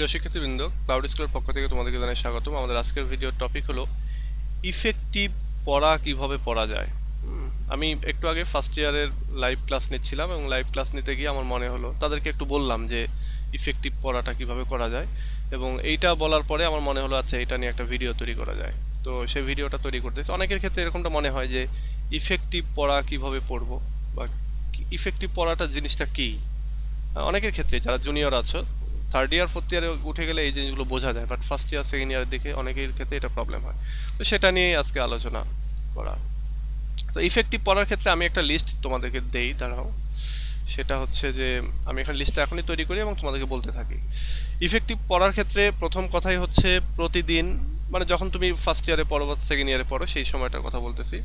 প্রিয় শিক্ষার্থীবৃন্দ, ক্লাউড স্কুলের পক্ষ থেকে তোমাদেরকে জানাই স্বাগতম। আমাদের আজকের ভিডিওর টপিক হলো ইফেক্টিভ পড়া কিভাবে পড়া যায়। আমি একটু আগে ফার্স্ট ইয়ারের লাইভ ক্লাস নিচ্ছিলাম এবং লাইভ ক্লাস নিতে গিয়ে আমার মনে হলো তাদেরকে একটু বললাম যে ইফেক্টিভ পড়াটা কিভাবে করা যায়, এবং এইটা বলার পরে আমার মনে হলো আচ্ছা এটা নিয়ে একটা ভিডিও তৈরি করা যায়। তো সেই ভিডিওটা তৈরি করতেছি। অনেকের ক্ষেত্রে এরকমটা মনে হয় যে ইফেক্টিভ পড়া কিভাবে পড়বো বা ইফেক্টিভ পড়াটা জিনিসটা কি। অনেকের ক্ষেত্রে যারা জুনিয়র আছো, থার্ড ইয়ার ফোর্থ ইয়ারে উঠে গেলে এই জিনিসগুলো বোঝা যায়, বাট ফার্স্ট ইয়ার সেকেন্ড ইয়ারের দিকে অনেকের ক্ষেত্রে এটা প্রবলেম হয়। তো সেটা নিয়েই আজকে আলোচনা করা। তো ইফেক্টিভ পড়ার ক্ষেত্রে আমি একটা লিস্ট তোমাদেরকে দেই, দাঁড়াও। সেটা হচ্ছে যে আমি এখানে লিস্টটা এখনই তৈরি করি এবং তোমাদেরকে বলতে থাকি। ইফেক্টিভ পড়ার ক্ষেত্রে প্রথম কথাই হচ্ছে প্রতিদিন, মানে যখন তুমি ফার্স্ট ইয়ারে পড়ো বা সেকেন্ড ইয়ারে পড়ো সেই সময়টার কথা বলতেছি।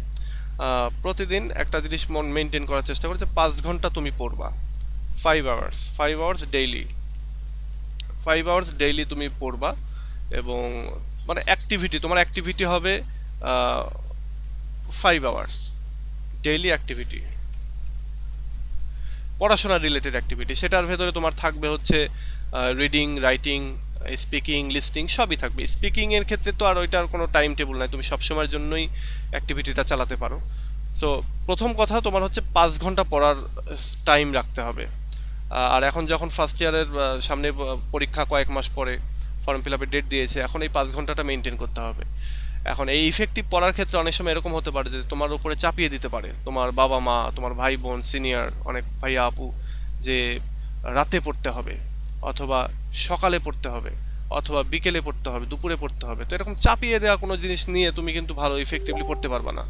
প্রতিদিন একটা জিনিস মন মেনটেন করার চেষ্টা করছে, 5 ঘন্টা তুমি পড়বা। 5 আওয়ার্স ডেইলি, 5 আওয়ার্স ডেইলি তুমি পড়বা। এবং মানে অ্যাক্টিভিটি, তোমার অ্যাক্টিভিটি হবে 5 আওয়ার্স ডেইলি অ্যাক্টিভিটি, পড়াশোনা রিলেটেড অ্যাক্টিভিটি। সেটার ভেতরে তোমার থাকবে হচ্ছে রিডিং, রাইটিং, স্পিকিং, লিসনিং সবই থাকবে। স্পিকিং এর ক্ষেত্রে তো আর ওইটার কোনো টাইম টেবিল নাই, তুমি সবসময়ের জন্যই অ্যাক্টিভিটিটা চালাতে পারো। সো প্রথম কথা তোমার হচ্ছে 5 ঘন্টা পড়ার টাইম রাখতে হবে। আর এখন যখন ফার্স্ট ইয়ারের সামনে পরীক্ষা কয়েক মাস পরে, ফর্ম ফিল আপের ডেট দিয়েছে, এখন এই 5 ঘন্টাটা মেনটেন করতে হবে। এখন এই ইফেক্টিভ পড়ার ক্ষেত্রে অনেক সময় এরকম হতে পারে যে তোমার উপরে চাপিয়ে দিতে পারে তোমার বাবা মা, তোমার ভাই বোন, সিনিয়র অনেক ভাইয়া আপু, যে রাতে পড়তে হবে অথবা সকালে পড়তে হবে অথবা বিকেলে পড়তে হবে, দুপুরে পড়তে হবে। তো এরকম চাপিয়ে দেওয়া কোনো জিনিস নিয়ে তুমি কিন্তু ভালো ইফেক্টিভলি পড়তে পারবে না।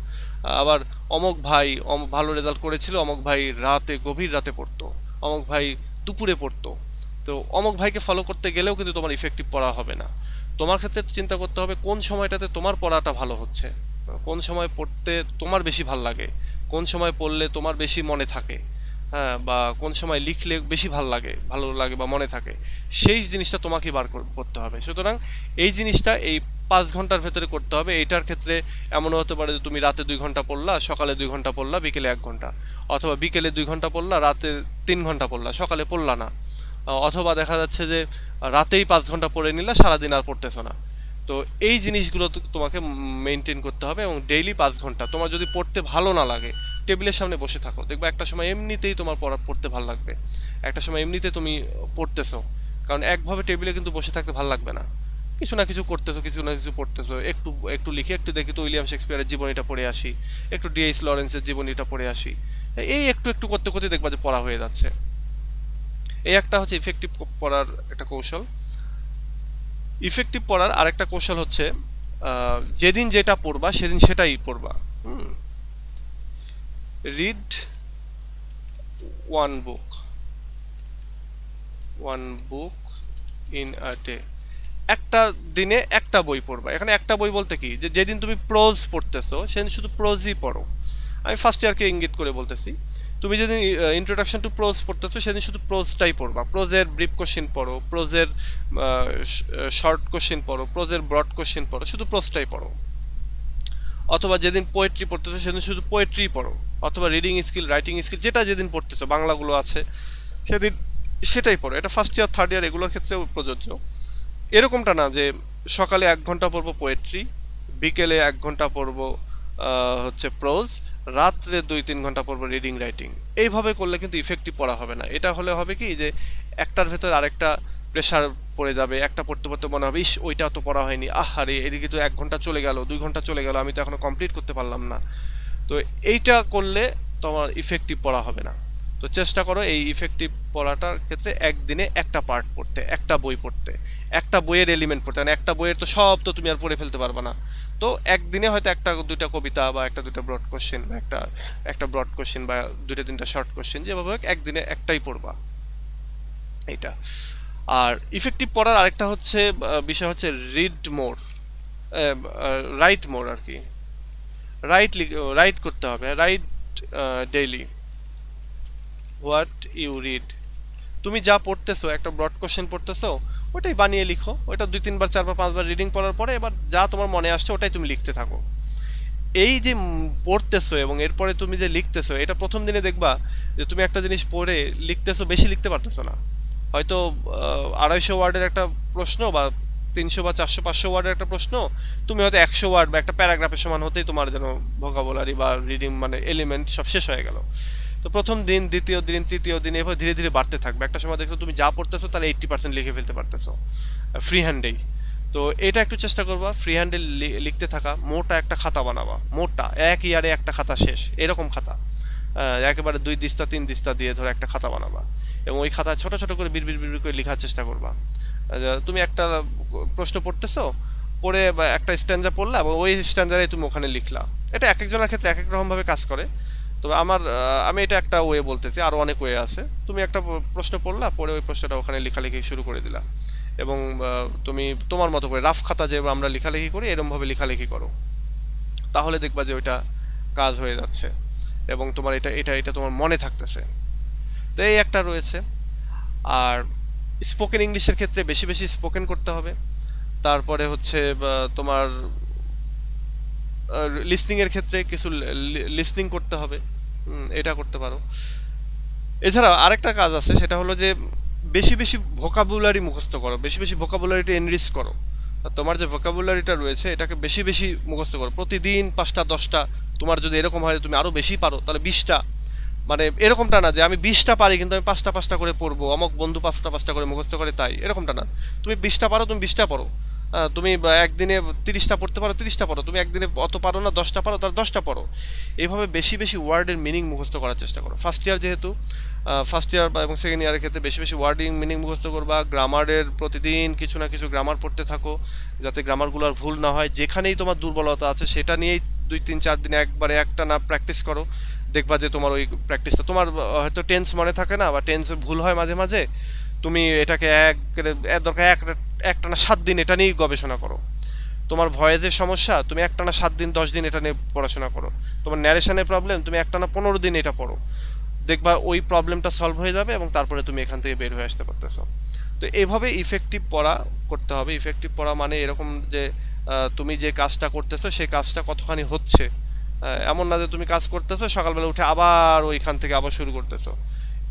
আবার অমুক ভাই ভালো রেজাল্ট করেছিল, অমুক ভাই রাতে গভীর রাতে পড়তো, অমুক ভাই দুপুরে পড়তো। তো অমুক ভাইকে ফলো করতে গেলেও কিন্তু তোমার ইফেক্টিভ পড়া হবে না। তোমার ক্ষেত্রে চিন্তা করতে হবে কোন সময়টাতে তোমার পড়াটা ভালো হচ্ছে, কোন সময় পড়তে তোমার বেশি ভাল লাগে, কোন সময় পড়লে তোমার বেশি মনে থাকে, হ্যাঁ, বা কোন সময় লিখলে বেশি ভালো লাগে বা মনে থাকে, সেই জিনিসটা তোমাকে বার করতে হবে। সুতরাং এই জিনিসটা এই 5 ঘন্টার ভেতরে করতে হবে। এইটার ক্ষেত্রে এমনও হতে পারে যে তুমি রাতে 2 ঘন্টা পড়লা, সকালে 2 ঘন্টা পড়লা, বিকেলে 1 ঘন্টা, অথবা বিকেলে 2 ঘন্টা পড়লা, রাতে 3 ঘন্টা পড়লা, সকালে পড়লা না। অথবা দেখা যাচ্ছে যে রাতেই 5 ঘন্টা পড়ে নিলা, সারাদিন আর পড়তেছো না। তো এই জিনিসগুলো তোমাকে মেনটেন করতে হবে। এবং ডেইলি 5 ঘন্টা, তোমার যদি পড়তে ভালো না লাগে টেবিলের সামনে বসে থাকো, দেখবে একটা সময় এমনিতেই তোমার পড়তে ভালো লাগবে। একটা সময় এমনিতে তুমি পড়তেছো, কারণ একভাবে টেবিলে কিন্তু বসে থাকতে ভালো লাগবে না। কিছু না কিছু করতেছো, কিছু না কিছু পড়তেছো, একটু একটু লিখে, একটু দেখি তো উইলিয়াম শেক্সপিয়ারের জীবনীটা পড়ে আসি, একটু ডিএইচ লরেন্সের জীবনীটা পড়ে আসি। এই একটু একটু করতে করতে দেখবা যে পড়া হয়ে যাচ্ছে। এই একটা হচ্ছে ইফেক্টিভ পড়ার একটা কৌশল। ইফেক্টিভ পড়ার আরেকটা কৌশল হচ্ছে যেদিন যেটা পড়বা সেদিন সেটাই পড়বা। Read one book in a day. একটা দিনে একটা বই পড়বা। এখানে একটা বই বলতে কি, যে যেদিন তুমি প্রোজ পড়তেছো সেদিন শুধু প্রোজই পড়ো। আমি ফার্স্ট ইয়ারকে ইঙ্গিত করে বলতেছি। তুমি যেদিন ইন্ট্রোডাকশন টু প্রোজ পড়তেছো সেদিন শুধু প্রোজটাই পড়বা। প্রোজের ব্রিফ কোশ্চেন পড়ো, প্রোজের শর্ট কোশ্চেন পড়ো, প্রোজের ব্রড কোশ্চেন পড়ো, শুধু প্রোজটাই পড়ো। অথবা যেদিন পোয়েট্রি পড়তেছো সেদিন শুধু পোয়েট্রি পড়ো। অথবা রিডিং স্কিল, রাইটিং স্কিল, যেটা যেদিন পড়তেছো, বাংলাগুলো আছে সেদিন সেটাই পড়ো। এটা ফার্স্ট ইয়ার থার্ড ইয়ার এগুলোর ক্ষেত্রেও প্রযোজ্য। এরকমটা না যে সকালে 1 ঘন্টা পড়বো পোয়েট্রি, বিকেলে 1 ঘন্টা পড়বো হচ্ছে প্রোজ, রাত্রে 2-3 ঘন্টা পড়বো রিডিং রাইটিং। এইভাবে করলে কিন্তু ইফেক্টিভ পড়া হবে না। এটা হলে হবে কি যে একটার ভেতর আরেকটা প্রেশার পড়ে যাবে। একটা পড়তে পড়তে মনে হবে ইস ওইটা তো পড়া হয়নি, আহারে এদিকে তো 1 ঘন্টা চলে গেল, 2 ঘন্টা চলে গেল, আমি তো এখনো কমপ্লিট করতে পারলাম না। তো এইটা করলে তোমার ইফেক্টিভ পড়া হবে না। তো চেষ্টা করো এই ইফেক্টিভ পড়াটার ক্ষেত্রে একদিনে একটা পার্ট পড়তে, একটা বই পড়তে, একটা বইয়ের এলিমেন্ট পড়তে। মানে একটা বইয়ের তো সব তো তুমি আর পড়ে ফেলতে পারবে না। তো একদিনে হয়তো একটা দুইটা কবিতা বা একটা দুইটা ব্রড কোশ্চেন বা একটা ব্রড কোশ্চেন বা 2-3টা শর্ট কোশ্চেন, যেভাবে হোক একদিনে একটাই পড়বা। এইটা। আর ইফেক্টিভ পড়ার আরেকটা হচ্ছে বিষয় হচ্ছে রিড মোর, রাইট মোর আর কি। রাইট করতে হবে, write daily what you read. তুমি যা পড়তেছো, একটা ব্রড কোশ্চেন পড়তেছো, ওটাই বানিয়ে লিখো। ওটা 2-3 বার 4 বার 5 বার রিডিং পড়ার পরে এবার যা তোমার মনে আসছে ওটাই তুমি লিখতে থাকো। এই যে পড়তেছো এবং এরপরে তুমি যে লিখতেছো, এটা প্রথম দিনে দেখবা যে তুমি একটা জিনিস পড়ে লিখতেছো, বেশি লিখতে পারতেছো না। হয়তো 250 ওয়ার্ডের একটা প্রশ্ন বা 300 বা 400 500 ওয়ার্ডের একটা প্রশ্ন, তুমি হয়তো 100 ওয়ার্ড বা একটা প্যারাগ্রাফের সমান হতেই তোমার যেন ভোকাবুলারি বা রিডিং মানে এলিমেন্ট সব শেষ হয়ে গেল। তো প্রথম দিন, দ্বিতীয় দিন, তৃতীয় দিন, এভাবে ধীরে ধীরে বাড়তে থাকবে। একটা সময় দেখো তুমি যা পড়তেছো তার 80% লিখে ফেলতে পারতেছো ফ্রি হ্যান্ডেই। তো এটা একটু চেষ্টা করবা, ফ্রি হ্যান্ডে লিখতে থাকা। মোটা একটা খাতা বানাবা, মোটা, এক ইয়ারে একটা খাতা শেষ এরকম খাতা। একেবারে 2 দিস্তা 3 দিস্তা দিয়ে ধরো একটা খাতা বানাবা, এবং ওই খাতা ছোট ছোট করে বিড়বিড় বিড়বিড় করে লেখার চেষ্টা করবা। তুমি একটা প্রশ্ন পড়তেছো, পড়ে বা একটা স্ট্যান্জা পড়লা, এবং ওই স্ট্যান্জারে তুমি ওখানে লিখলা। এটা এক একজনের ক্ষেত্রে এক এক রকম ভাবে কাজ করে। তবে আমি এটা একটা ওয়ে বলতেছি, আরো অনেক ওয়ে আছে। তুমি একটা প্রশ্ন পড়লা, পড়ে ওই প্রশ্নটা ওখানে লেখালেখি শুরু করে দিলা, এবং তুমি তোমার মতো করে রাফ খাতা যে আমরা লেখালেখি করি এরকম ভাবে লেখালেখি করো। তাহলে দেখবা যে ওইটা কাজ হয়ে যাচ্ছে, এবং তোমার এটা এটা এটা তোমার মনে থাকতেছে। তো এই একটা রয়েছে। আর স্পোকেন ইংলিশের ক্ষেত্রে বেশি বেশি স্পোকেন করতে হবে। তারপরে হচ্ছে তোমার লিসনিং এর ক্ষেত্রে কিছু লিসনিং করতে হবে, এটা করতে পারো। এছাড়া আরেকটা কাজ আছে, সেটা হলো যে বেশি বেশি ভোকাবুলারি মুখস্থ করো, বেশি বেশি ভোকাবুলারিটা এনরিচ করো। আর তোমার যে ভোকাবুলারিটা রয়েছে এটাকে বেশি বেশি মুখস্থ করো, প্রতিদিন 5টা 10টা। তোমার যদি এরকম হয় তুমি আরো বেশি পারো তাহলে 20টা। মানে এরকমটা না যে আমি 20টা পারি কিন্তু আমি 5টা 5টা করে পড়বো, অমুক বন্ধু 5টা 5টা করে মুখস্থ করে তাই, এরকমটা না। তুমি 20টা পারো, তুমি 20টা পড়ো। তুমি একদিনে 30টা পড়তে পারো, 30টা পড়ো। তুমি একদিনে অত পারো না, 10টা পারো, তাহলে 10টা পড়ো। এইভাবে বেশি বেশি ওয়ার্ডের মিনিং মুখস্থ করার চেষ্টা করো। ফার্স্ট ইয়ার যেহেতু, ফার্স্ট ইয়ার এবং সেকেন্ড ইয়ারের ক্ষেত্রে বেশি বেশি ওয়ার্ডিং মিনিং মুখস্থ করবা। গ্রামারের প্রতিদিন কিছু না কিছু গ্রামার পড়তে থাকো, যাতে গ্রামারগুলো আর ভুল না হয়। যেখানেই তোমার দুর্বলতা আছে সেটা নিয়েই 2 3 4 দিনে একবারে একটা না প্র্যাকটিস করো। দেখবা যে তোমার ওই প্র্যাকটিসটা, তোমার হয়তো টেন্স মনে থাকে না বা টেন্স ভুল হয় মাঝে মাঝে, তুমি এটাকে দরকার একটানা 7 দিন এটা নিয়েই গবেষণা করো। তোমার ভয়েসের সমস্যা, তুমি একটানা 7 দিন 10 দিন এটা নিয়ে পড়াশোনা করো। তোমার ন্যারেশনের প্রবলেম, তুমি একটানা 15 দিন এটা পড়ো। দেখবা ওই প্রবলেমটা সলভ হয়ে যাবে, এবং তারপরে তুমি এখান থেকে বের হয়ে আসতে পারতেছো। তো এইভাবে ইফেক্টিভ পড়া করতে হবে। ইফেক্টিভ পড়া মানে এরকম যে তুমি যে কাজটা করতেছো সেই কাজটা কতখানি হচ্ছে। এমন না যে তুমি কাজ করতেছো সকালবেলা উঠে আবার ওইখান থেকে আবার শুরু করতেছো,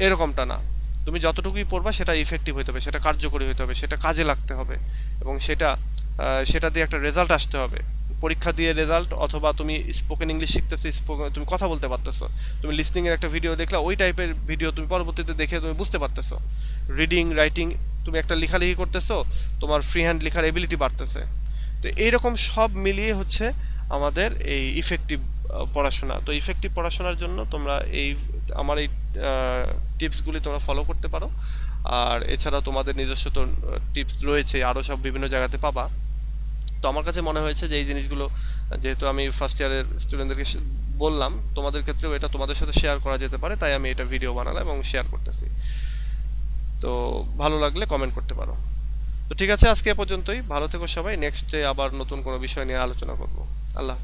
এরকমটা না। তুমি যতটুকুই পড়বা সেটা ইফেক্টিভ হতে হবে, সেটা কার্যকরী হতে হবে, সেটা কাজে লাগতে হবে, এবং সেটা দিয়ে একটা রেজাল্ট আসতে হবে। পরীক্ষা দিয়ে রেজাল্ট, অথবা তুমি স্পোকেন ইংলিশ শিখতেছো, তুমি কথা বলতে পারতেছো, তুমি লিসনিং এর একটা ভিডিও দেখলা, ওই টাইপের ভিডিও তুমি পরবর্তীতে দেখে তুমি বুঝতে পারতেছো। রিডিং রাইটিং, তুমি একটা লেখালেখি করতেছো, তোমার ফ্রি হ্যান্ড লেখার এবিলিটি বাড়তেছে। তো এইরকম সব মিলিয়ে হচ্ছে আমাদের এই ইফেক্টিভ পড়াশোনা। তো ইফেক্টিভ পড়াশোনার জন্য তোমরা আমার এই টিপসগুলি তোমরা ফলো করতে পারো। আর এছাড়া তোমাদের নিজস্ব তো টিপস রয়েছে, আরও সব বিভিন্ন জায়গাতে পাবা। তো আমার কাছে মনে হয়েছে যে এই জিনিসগুলো, যেহেতু আমি ফার্স্ট ইয়ারের স্টুডেন্টদেরকে বললাম, তোমাদের ক্ষেত্রেও এটা তোমাদের সাথে শেয়ার করা যেতে পারে, তাই আমি এটা ভিডিও বানালাম এবং শেয়ার করতেছি। তো ভালো লাগলে কমেন্ট করতে পারো। তো ঠিক আছে, আজকে এ পর্যন্তই। ভালো থেকো সবাই। নেক্সটে আবার নতুন কোনো বিষয় নিয়ে আলোচনা করবো। আল্লাহ হাফেজ।